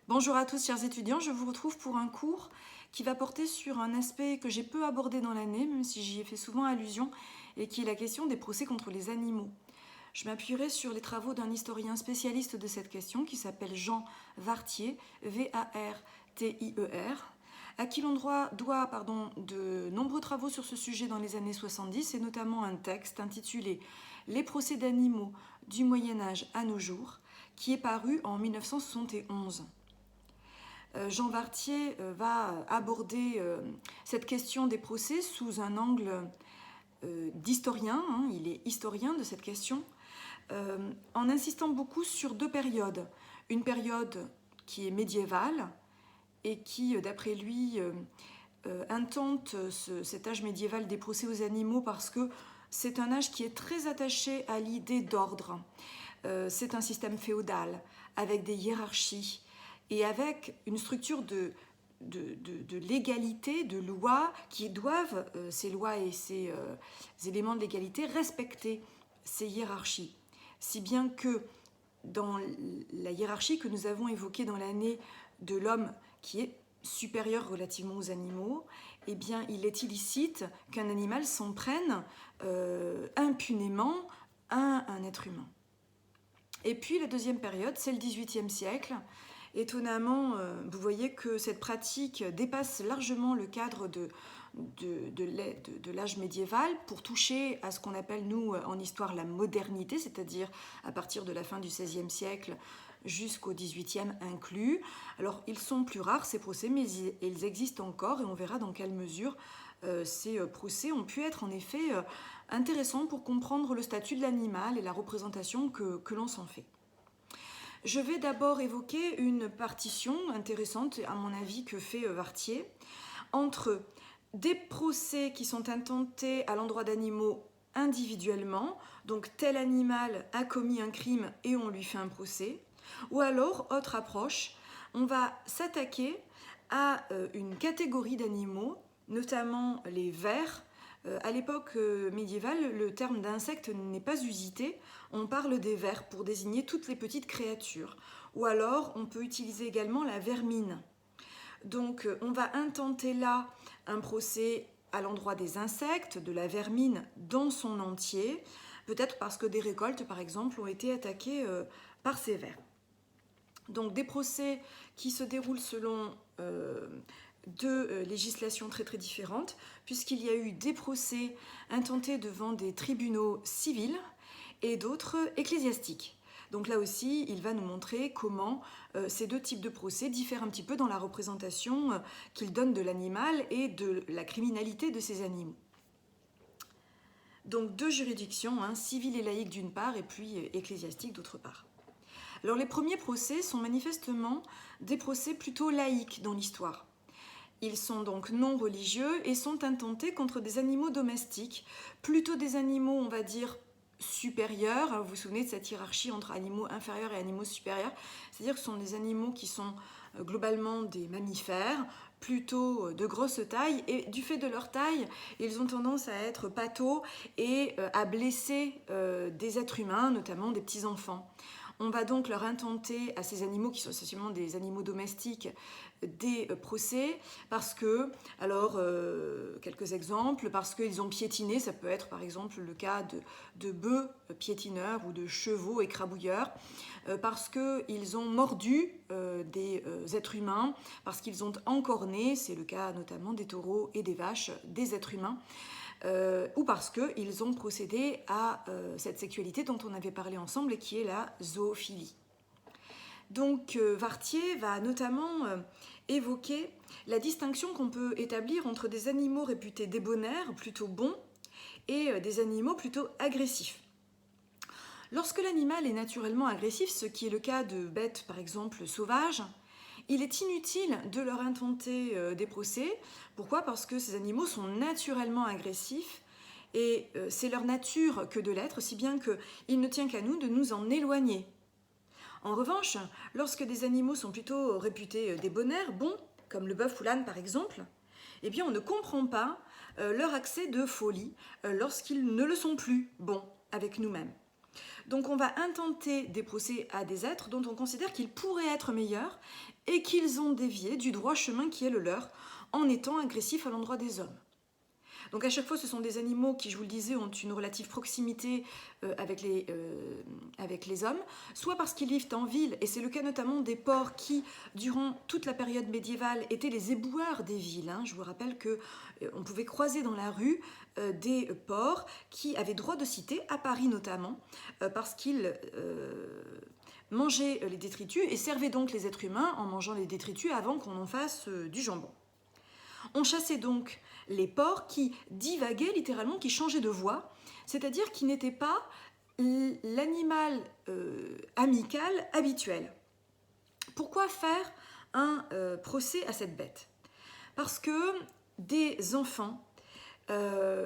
Bonjour à tous chers étudiants, je vous retrouve pour un cours qui va porter sur un aspect que j'ai peu abordé dans l'année, même si j'y ai fait souvent allusion, et qui est la question des procès contre les animaux. Je m'appuierai sur les travaux d'un historien spécialiste de cette question qui s'appelle Jean Vartier, V-A-R-T-I-E-R, à qui l'on doit de nombreux travaux sur ce sujet dans les années 70 et notamment un texte intitulé Les procès d'animaux du Moyen-Âge à nos jours, qui est paru en 1971. Jean Vartier va aborder cette question des procès sous un angle d'historien, il est historien de cette question, en insistant beaucoup sur deux périodes. Une période qui est médiévale et qui, d'après lui, intente cet âge médiéval des procès aux animaux parce que c'est un âge qui est très attaché à l'idée d'ordre. C'est un système féodal avec des hiérarchies et avec une structure de légalité, de lois qui doivent, ces lois et ces éléments de légalité, respecter ces hiérarchies. Si bien que dans la hiérarchie que nous avons évoquée dans l'année de l'homme qui est supérieur relativement aux animaux, eh bien, il est illicite qu'un animal s'en prenne impunément à un être humain. Et puis la deuxième période, c'est le XVIIIe siècle. Étonnamment, vous voyez que cette pratique dépasse largement le cadre de l'âge médiéval pour toucher à ce qu'on appelle, nous, en histoire, la modernité, c'est-à-dire à partir de la fin du XVIe siècle jusqu'au XVIIIe inclus. Alors, ils sont plus rares, ces procès, mais ils existent encore et on verra dans quelle mesure ces procès ont pu être en effet intéressants pour comprendre le statut de l'animal et la représentation que l'on s'en fait. Je vais d'abord évoquer une partition intéressante, à mon avis, que fait Vartier, entre des procès qui sont intentés à l'endroit d'animaux individuellement, donc tel animal a commis un crime et on lui fait un procès, ou alors, autre approche, on va s'attaquer à une catégorie d'animaux, notamment les vers. À l'époque médiévale, le terme d'insecte n'est pas usité, on parle des vers pour désigner toutes les petites créatures. Ou alors, on peut utiliser également la vermine. Donc, on va intenter là un procès à l'endroit des insectes, de la vermine dans son entier, peut-être parce que des récoltes, par exemple, ont été attaquées par ces vers. Donc, des procès qui se déroulent selon deux législations très très différentes, puisqu'il y a eu des procès intentés devant des tribunaux civils et d'autres ecclésiastiques. Donc là aussi, il va nous montrer comment ces deux types de procès diffèrent un petit peu dans la représentation qu'ils donnent de l'animal et de la criminalité de ces animaux. Donc deux juridictions, civiles et laïques d'une part et puis ecclésiastiques d'autre part. Alors les premiers procès sont manifestement des procès plutôt laïques dans l'histoire. Ils sont donc non religieux et sont intentés contre des animaux domestiques, plutôt des animaux, on va dire, supérieurs. Vous vous souvenez de cette hiérarchie entre animaux inférieurs et animaux supérieurs, c'est-à-dire que ce sont des animaux qui sont globalement des mammifères, plutôt de grosse taille, et du fait de leur taille, ils ont tendance à être pâteaux et à blesser des êtres humains, notamment des petits-enfants. On va donc leur intenter à ces animaux qui sont essentiellement des animaux domestiques des procès parce que, alors quelques exemples, parce qu'ils ont piétiné, ça peut être par exemple le cas de bœufs piétineurs ou de chevaux écrabouilleurs, parce qu'ils ont mordu des êtres humains, parce qu'ils ont encorné, c'est le cas notamment des taureaux et des vaches, des êtres humains, ou parce qu'ils ont procédé à cette sexualité dont on avait parlé ensemble et qui est la zoophilie. Donc Vartier va notamment évoquer la distinction qu'on peut établir entre des animaux réputés débonnaires, plutôt bons, et des animaux plutôt agressifs. Lorsque l'animal est naturellement agressif, ce qui est le cas de bêtes par exemple sauvages, il est inutile de leur intenter des procès. Pourquoi ? Parce que ces animaux sont naturellement agressifs et c'est leur nature que de l'être, si bien qu'il ne tient qu'à nous de nous en éloigner. En revanche, lorsque des animaux sont plutôt réputés débonnaires, bons, comme le bœuf ou l'âne par exemple, eh bien on ne comprend pas leur accès de folie lorsqu'ils ne le sont plus bons avec nous-mêmes. Donc on va intenter des procès à des êtres dont on considère qu'ils pourraient être meilleurs et qu'ils ont dévié du droit chemin qui est le leur en étant agressifs à l'endroit des hommes. Donc à chaque fois, ce sont des animaux qui, je vous le disais, ont une relative proximité avec les hommes, soit parce qu'ils vivent en ville, et c'est le cas notamment des porcs qui, durant toute la période médiévale, étaient les éboueurs des villes. Je vous rappelle qu'on pouvait croiser dans la rue des porcs qui avaient droit de cité, à Paris notamment, parce qu'ils mangeaient les détritus et servaient donc les êtres humains en mangeant les détritus avant qu'on en fasse du jambon. On chassait donc les porcs qui divaguaient littéralement, qui changeaient de voie, c'est-à-dire qui n'étaient pas l'animal amical habituel. Pourquoi faire un procès à cette bête? Parce que des enfants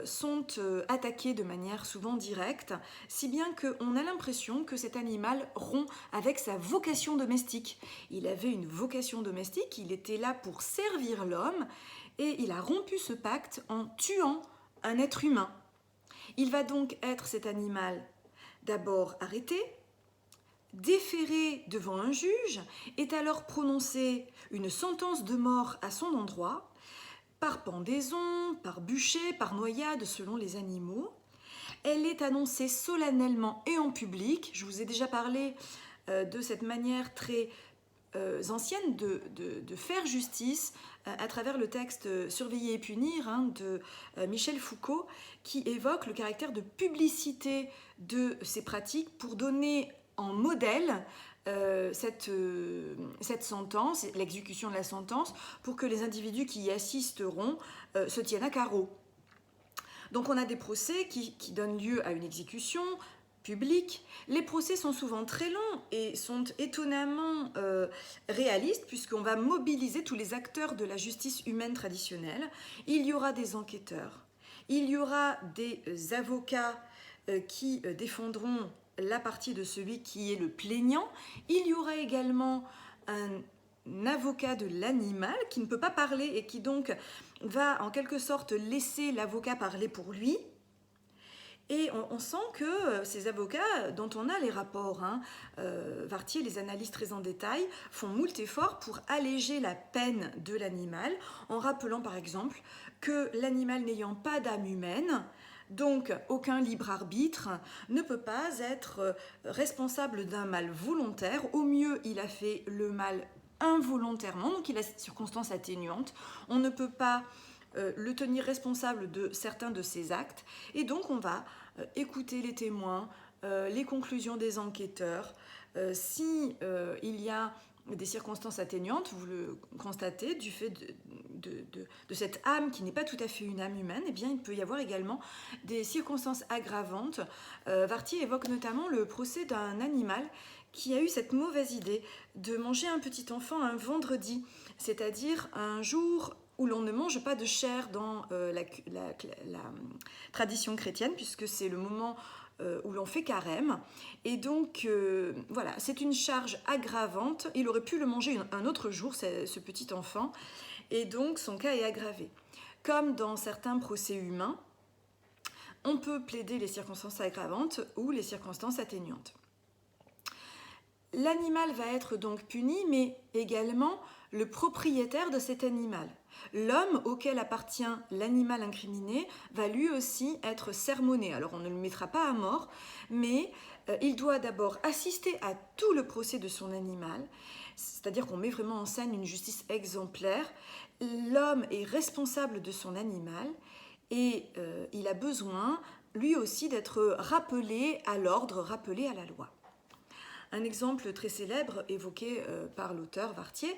sont attaqués de manière souvent directe, si bien qu'on a l'impression que cet animal rompt avec sa vocation domestique. Il avait une vocation domestique, il était là pour servir l'homme, et il a rompu ce pacte en tuant un être humain. Il va donc être cet animal d'abord arrêté, déféré devant un juge, est alors prononcée une sentence de mort à son endroit, par pendaison, par bûcher, par noyade selon les animaux. Elle est annoncée solennellement et en public. Je vous ai déjà parlé de cette manière très ancienne de faire justice à travers le texte Surveiller et punir de Michel Foucault, qui évoque le caractère de publicité de ces pratiques pour donner en modèle cette sentence, l'exécution de la sentence, pour que les individus qui y assisteront se tiennent à carreau. Donc on a des procès qui donnent lieu à une exécution publique. Les procès sont souvent très longs et sont étonnamment réalistes, puisqu'on va mobiliser tous les acteurs de la justice humaine traditionnelle. Il y aura des enquêteurs, il y aura des avocats qui défendront la partie de celui qui est le plaignant. Il y aura également un avocat de l'animal qui ne peut pas parler et qui donc va en quelque sorte laisser l'avocat parler pour lui. Et on sent que ces avocats, dont on a les rapports, Wartier les analyse très en détail, font moult efforts pour alléger la peine de l'animal, en rappelant par exemple que l'animal n'ayant pas d'âme humaine, donc aucun libre arbitre, ne peut pas être responsable d'un mal volontaire. Au mieux, il a fait le mal involontairement, donc il a cette circonstance atténuante. On ne peut pas le tenir responsable de certains de ses actes, et donc on va écouter les témoins, les conclusions des enquêteurs. Si il y a des circonstances atténuantes, vous le constatez, du fait de cette âme qui n'est pas tout à fait une âme humaine, eh bien il peut y avoir également des circonstances aggravantes. Wartier évoque notamment le procès d'un animal qui a eu cette mauvaise idée de manger un petit enfant un vendredi, c'est-à-dire un jour où l'on ne mange pas de chair dans la tradition chrétienne, puisque c'est le moment où l'on fait carême. Et donc, voilà, c'est une charge aggravante. Il aurait pu le manger un autre jour, ce petit enfant, et donc son cas est aggravé. Comme dans certains procès humains, on peut plaider les circonstances aggravantes ou les circonstances atténuantes. L'animal va être donc puni, mais également le propriétaire de cet animal. L'homme auquel appartient l'animal incriminé va lui aussi être sermonné. Alors on ne le mettra pas à mort, mais il doit d'abord assister à tout le procès de son animal, c'est-à-dire qu'on met vraiment en scène une justice exemplaire. L'homme est responsable de son animal et il a besoin lui aussi d'être rappelé à l'ordre, rappelé à la loi. Un exemple très célèbre évoqué par l'auteur Wartier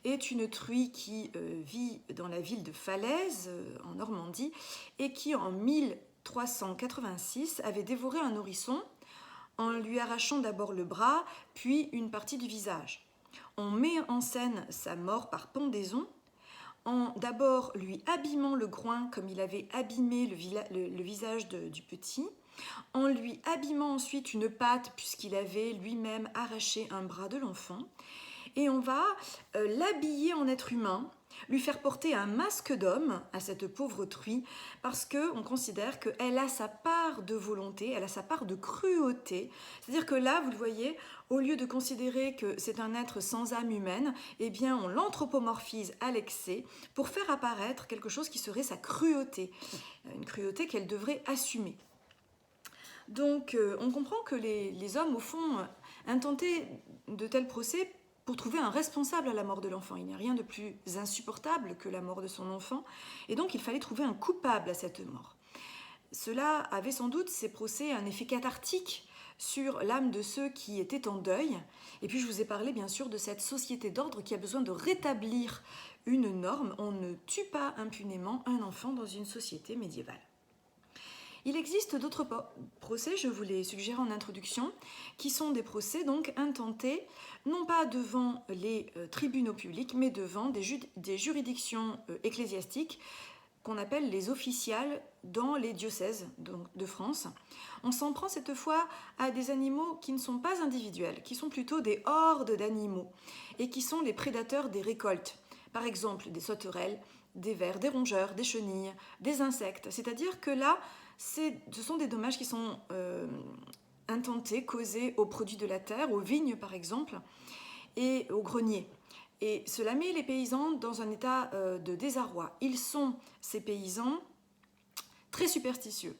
est une truie qui vit dans la ville de Falaise, en Normandie, et qui en 1386 avait dévoré un nourrisson en lui arrachant d'abord le bras, puis une partie du visage. On met en scène sa mort par pendaison, en d'abord lui abîmant le groin comme il avait abîmé le visage du petit, en lui abîmant ensuite une patte puisqu'il avait lui-même arraché un bras de l'enfant, et on va l'habiller en être humain lui faire porter un masque d'homme à cette pauvre truie parce qu'on considère qu'elle a sa part de volonté, elle a sa part de cruauté. C'est-à-dire que là, vous le voyez, au lieu de considérer que c'est un être sans âme humaine, eh bien on l'anthropomorphise à l'excès pour faire apparaître quelque chose qui serait sa cruauté, une cruauté qu'elle devrait assumer. Donc on comprend que les hommes, au fond, intentaient de tels procès pour trouver un responsable à la mort de l'enfant. Il n'y a rien de plus insupportable que la mort de son enfant, et donc il fallait trouver un coupable à cette mort. Cela avait sans doute, ces procès, un effet cathartique sur l'âme de ceux qui étaient en deuil. Et puis je vous ai parlé bien sûr de cette société d'ordre qui a besoin de rétablir une norme. On ne tue pas impunément un enfant dans une société médiévale. Il existe d'autres procès, je vous les suggère en introduction, qui sont des procès donc intentés, non pas devant les tribunaux publics, mais devant des juridictions ecclésiastiques qu'on appelle les officiales dans les diocèses de France. On s'en prend cette fois à des animaux qui ne sont pas individuels, qui sont plutôt des hordes d'animaux et qui sont les prédateurs des récoltes. Par exemple, des sauterelles, des vers, des rongeurs, des chenilles, des insectes. C'est-à-dire que là, ce sont des dommages qui sont intentés, causés aux produits de la terre, aux vignes par exemple, et aux greniers. Et cela met les paysans dans un état de désarroi. Ils sont, ces paysans, très superstitieux.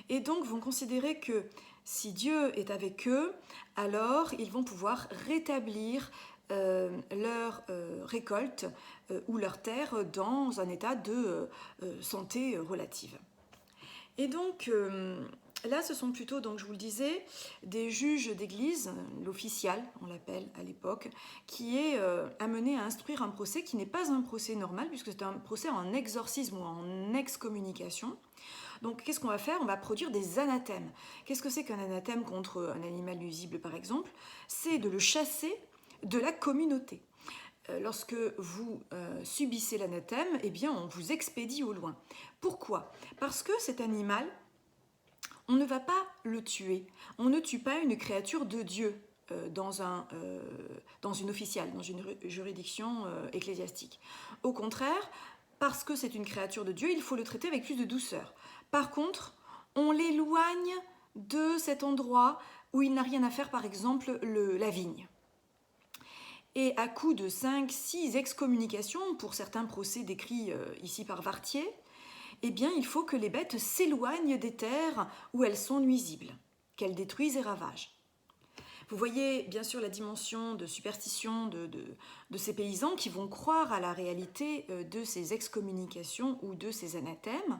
Et donc vont considérer que si Dieu est avec eux, alors ils vont pouvoir rétablir leur récolte ou leur terre dans un état de santé relative. Et donc là, ce sont plutôt, donc, je vous le disais, des juges d'église, l'official, on l'appelle à l'époque, qui est amené à instruire un procès qui n'est pas un procès normal, puisque c'est un procès en exorcisme ou en excommunication. Donc, qu'est-ce qu'on va faire? On va produire des anathèmes. Qu'est-ce que c'est qu'un anathème contre un animal nuisible, par exemple? C'est de le chasser de la communauté. Lorsque vous subissez l'anathème, eh bien, on vous expédie au loin. Pourquoi? Parce que cet animal, on ne va pas le tuer. On ne tue pas une créature de Dieu dans une officiale, dans une juridiction ecclésiastique. Au contraire, parce que c'est une créature de Dieu, il faut le traiter avec plus de douceur. Par contre, on l'éloigne de cet endroit où il n'a rien à faire, par exemple, la vigne. Et à coup de 5-6 excommunications, pour certains procès décrits ici par Vartier, eh bien, il faut que les bêtes s'éloignent des terres où elles sont nuisibles, qu'elles détruisent et ravagent. Vous voyez bien sûr la dimension de superstition de ces paysans qui vont croire à la réalité de ces excommunications ou de ces anathèmes.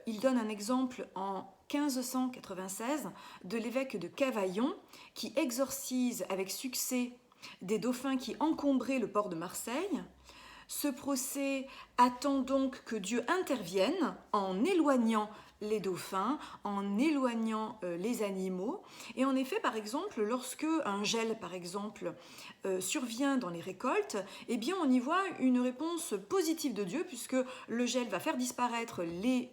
Il donne un exemple en 1596 de l'évêque de Cavaillon qui exorcise avec succès des dauphins qui encombraient le port de Marseille. Ce procès attend donc que Dieu intervienne en éloignant les dauphins, en éloignant les animaux. Et en effet, par exemple, lorsque un gel, par exemple, survient dans les récoltes, eh bien, on y voit une réponse positive de Dieu, puisque le gel va faire disparaître les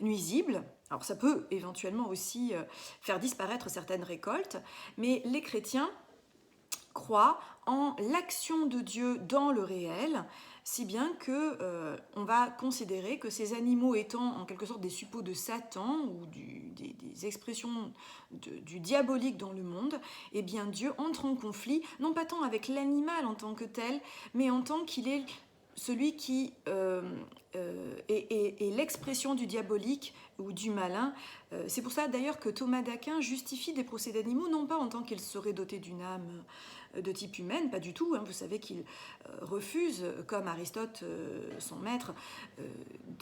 nuisibles. Alors, ça peut éventuellement aussi faire disparaître certaines récoltes, mais les chrétiens croient en l'action de Dieu dans le réel, si bien que on va considérer que ces animaux étant en quelque sorte des suppôts de Satan ou des expressions du diabolique dans le monde, eh bien Dieu entre en conflit, non pas tant avec l'animal en tant que tel, mais en tant qu'il est celui qui est l'expression du diabolique ou du malin. C'est pour ça d'ailleurs que Thomas d'Aquin justifie des procès d'animaux, non pas en tant qu'ils seraient dotés d'une âme de type humaine, pas du tout. Vous savez qu'il refuse, comme Aristote, son maître,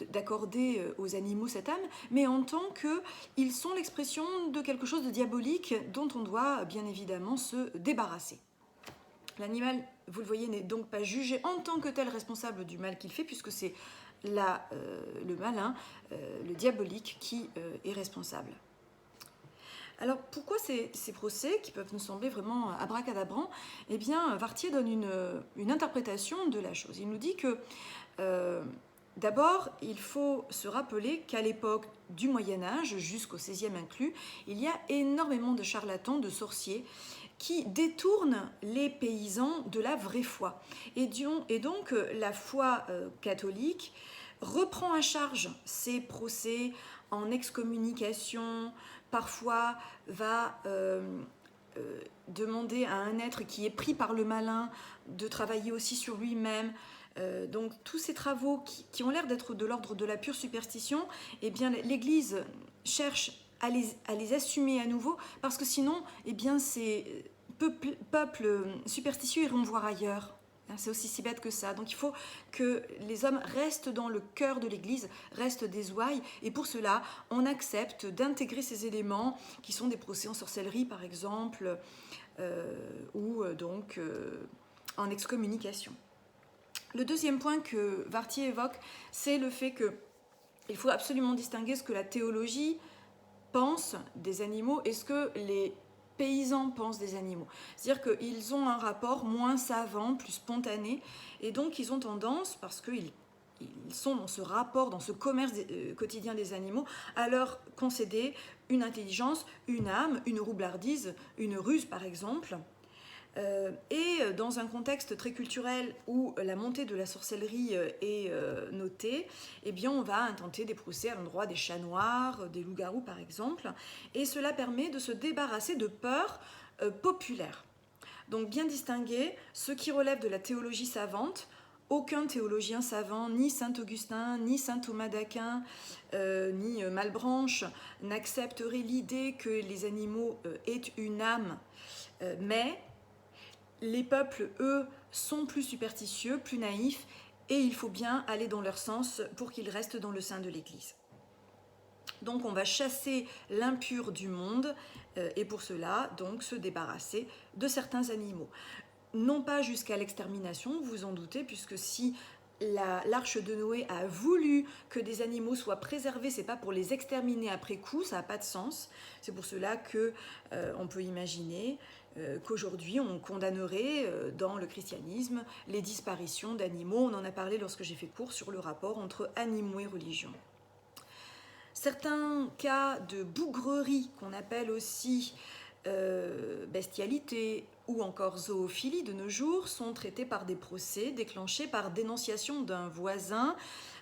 d'accorder aux animaux cette âme, mais en tant qu'ils sont l'expression de quelque chose de diabolique dont on doit bien évidemment se débarrasser. L'animal, vous le voyez, n'est donc pas jugé en tant que tel responsable du mal qu'il fait, puisque c'est le malin, le diabolique qui est responsable. Alors pourquoi ces procès, qui peuvent nous sembler vraiment abracadabrants, eh bien Vartier donne une interprétation de la chose. Il nous dit que d'abord, il faut se rappeler qu'à l'époque du Moyen-Âge, jusqu'au XVIe inclus, il y a énormément de charlatans, de sorciers, qui détournent les paysans de la vraie foi. Et donc la foi catholique reprend à charge ces procès en excommunication, parfois va demander à un être qui est pris par le malin de travailler aussi sur lui-même. Donc tous ces travaux qui ont l'air d'être de l'ordre de la pure superstition, eh bien l'Église cherche à les assumer à nouveau, parce que sinon, eh bien, ces peuples superstitieux iront voir ailleurs. C'est aussi si bête que ça. Donc il faut que les hommes restent dans le cœur de l'Église, restent des ouailles, et pour cela, on accepte d'intégrer ces éléments qui sont des procès en sorcellerie, par exemple, ou donc en excommunication. Le deuxième point que Warthier évoque, c'est le fait qu'il faut absolument distinguer ce que la théologie pense des animaux et ce que les paysans pensent des animaux. C'est-à-dire qu'ils ont un rapport moins savant, plus spontané, et donc ils ont tendance, parce qu'ils sont dans ce rapport, dans ce commerce quotidien des animaux, à leur concéder une intelligence, une âme, une roublardise, une ruse par exemple. Et dans un contexte très culturel où la montée de la sorcellerie est notée, eh bien on va intenter des procès à l'endroit des chats noirs, des loups-garous par exemple, et cela permet de se débarrasser de peurs populaires. Donc bien distinguer ce qui relève de la théologie savante. Aucun théologien savant, ni saint Augustin, ni saint Thomas d'Aquin, ni Malebranche, n'accepterait l'idée que les animaux aient une âme, mais les peuples, eux, sont plus superstitieux, plus naïfs, et il faut bien aller dans leur sens pour qu'ils restent dans le sein de l'Église. Donc on va chasser l'impur du monde, et pour cela, donc, se débarrasser de certains animaux. Non pas jusqu'à l'extermination, vous vous en doutez, puisque si l'arche de Noé a voulu que des animaux soient préservés, c'est pas pour les exterminer après coup, ça n'a pas de sens. C'est pour cela que on peut imaginer qu'aujourd'hui on condamnerait dans le christianisme les disparitions d'animaux. On en a parlé lorsque j'ai fait cours sur le rapport entre animaux et religion. Certains cas de bougrerie, qu'on appelle aussi bestialité ou encore zoophilie de nos jours, sont traités par des procès déclenchés par dénonciation d'un voisin.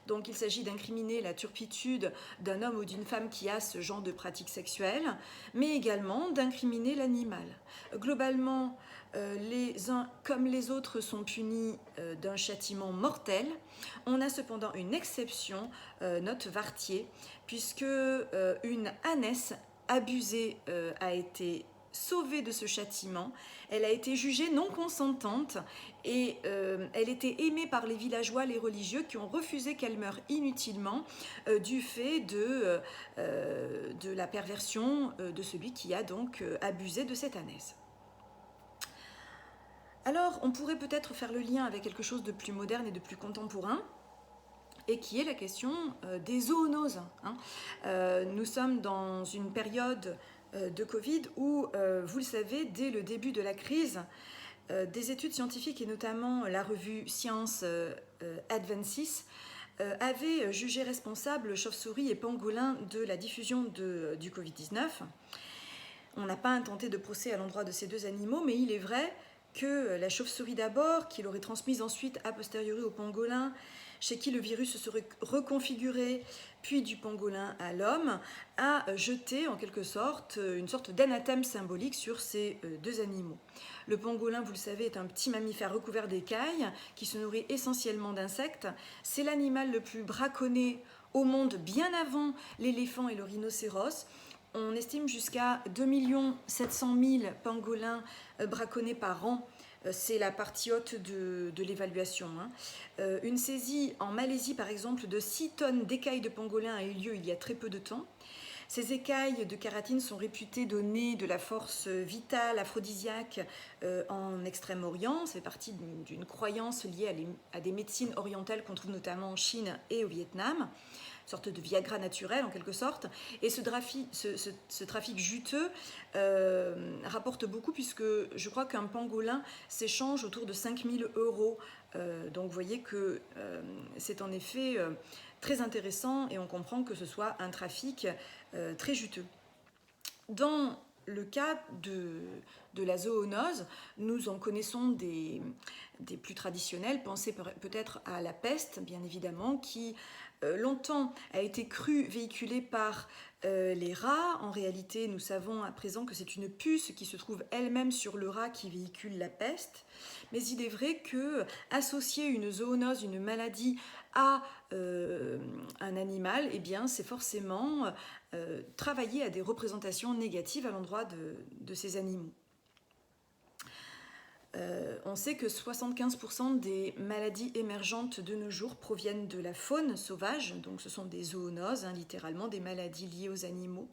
Donc il s'agit d'incriminer la turpitude d'un homme ou d'une femme qui a ce genre de pratique sexuelle, mais également d'incriminer l'animal. Globalement, les uns comme les autres sont punis d'un châtiment mortel. On a cependant une exception, note Warthier, puisque une ânesse abusée a été sauvée de ce châtiment. Elle a été jugée non consentante et elle était aimée par les villageois, les religieux, qui ont refusé qu'elle meure inutilement du fait de la perversion de celui qui a donc abusé de cette ânesse. Alors, on pourrait peut-être faire le lien avec quelque chose de plus moderne et de plus contemporain, et qui est la question des zoonoses. Nous sommes dans une période de Covid où, vous le savez, dès le début de la crise, des études scientifiques et notamment la revue Science Advances avaient jugé responsables chauves-souris et pangolins de la diffusion du Covid-19. On n'a pas intenté de procès à l'endroit de ces deux animaux, mais il est vrai que la chauve-souris d'abord, qui l'aurait transmise ensuite a posteriori au pangolin, chez qui le virus se serait reconfiguré, puis du pangolin à l'homme, a jeté en quelque sorte une sorte d'anathème symbolique sur ces deux animaux. Le pangolin, vous le savez, est un petit mammifère recouvert d'écailles qui se nourrit essentiellement d'insectes. C'est l'animal le plus braconné au monde, bien avant l'éléphant et le rhinocéros. On estime jusqu'à 2 700 000 pangolins braconnés par an. C'est la partie haute de l'évaluation. Une saisie en Malaisie, par exemple, de 6 tonnes d'écailles de pangolin a eu lieu il y a très peu de temps. Ces écailles de kératine sont réputées donner de la force vitale, aphrodisiaque en Extrême-Orient. C'est partie d'une croyance liée à des médecines orientales qu'on trouve notamment en Chine et au Vietnam. Sorte de Viagra naturel en quelque sorte, et ce trafic juteux rapporte beaucoup, puisque je crois qu'un pangolin s'échange autour de 5 000 €. Donc vous voyez que c'est en effet très intéressant, et on comprend que ce soit un trafic très juteux. Dans le cas de la zoonose, nous en connaissons des plus traditionnels. Pensez peut-être à la peste, bien évidemment, qui longtemps a été crue véhiculée par les rats. En réalité, nous savons à présent que c'est une puce qui se trouve elle-même sur le rat qui véhicule la peste. Mais il est vrai que associer une zoonose, une maladie à un animal, eh bien, c'est forcément travailler à des représentations négatives à l'endroit de ces animaux. On sait que 75% des maladies émergentes de nos jours proviennent de la faune sauvage, donc ce sont des zoonoses, littéralement des maladies liées aux animaux.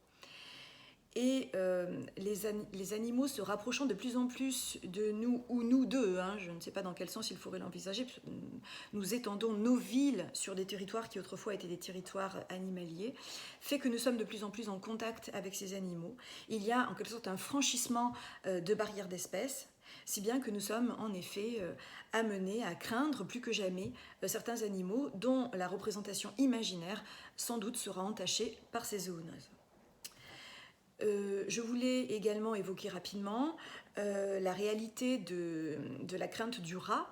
Et les animaux se rapprochant de plus en plus de nous, ou nous d'eux, je ne sais pas dans quel sens il faudrait l'envisager, nous étendons nos villes sur des territoires qui autrefois étaient des territoires animaliers, fait que nous sommes de plus en plus en contact avec ces animaux. Il y a en quelque sorte un franchissement de barrières d'espèces, si bien que nous sommes en effet amenés à craindre plus que jamais certains animaux dont la représentation imaginaire sans doute sera entachée par ces zoonoses. Je voulais également évoquer rapidement la réalité de la crainte du rat.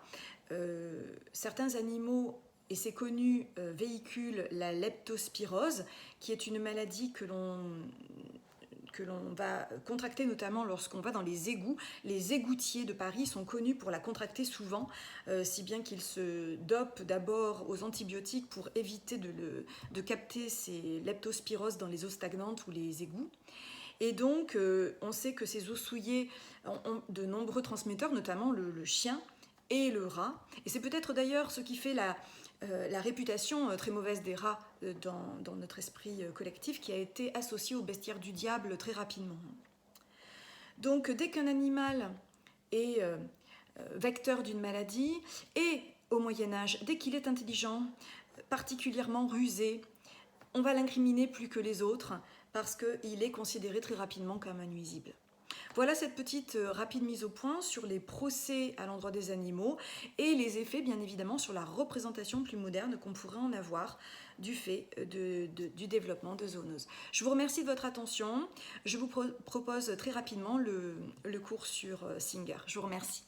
Certains animaux, et c'est connu, véhiculent la leptospirose, qui est une maladie que l'on va contracter notamment lorsqu'on va dans les égouts. Les égoutiers de Paris sont connus pour la contracter souvent, si bien qu'ils se dopent d'abord aux antibiotiques pour éviter de capter ces leptospiroses dans les eaux stagnantes ou les égouts. Et donc, on sait que ces eaux souillées ont de nombreux transmetteurs, notamment le chien et le rat. Et c'est peut-être d'ailleurs ce qui fait la réputation très mauvaise des rats dans notre esprit collectif, qui a été associée au bestiaire du diable très rapidement. Donc, dès qu'un animal est vecteur d'une maladie, et au Moyen-Âge, dès qu'il est intelligent, particulièrement rusé, on va l'incriminer plus que les autres, parce qu'il est considéré très rapidement comme un nuisible. Voilà cette petite rapide mise au point sur les procès à l'endroit des animaux et les effets bien évidemment sur la représentation plus moderne qu'on pourrait en avoir du fait du développement de zoonoses. Je vous remercie de votre attention. Je vous propose très rapidement le cours sur Singer. Je vous remercie.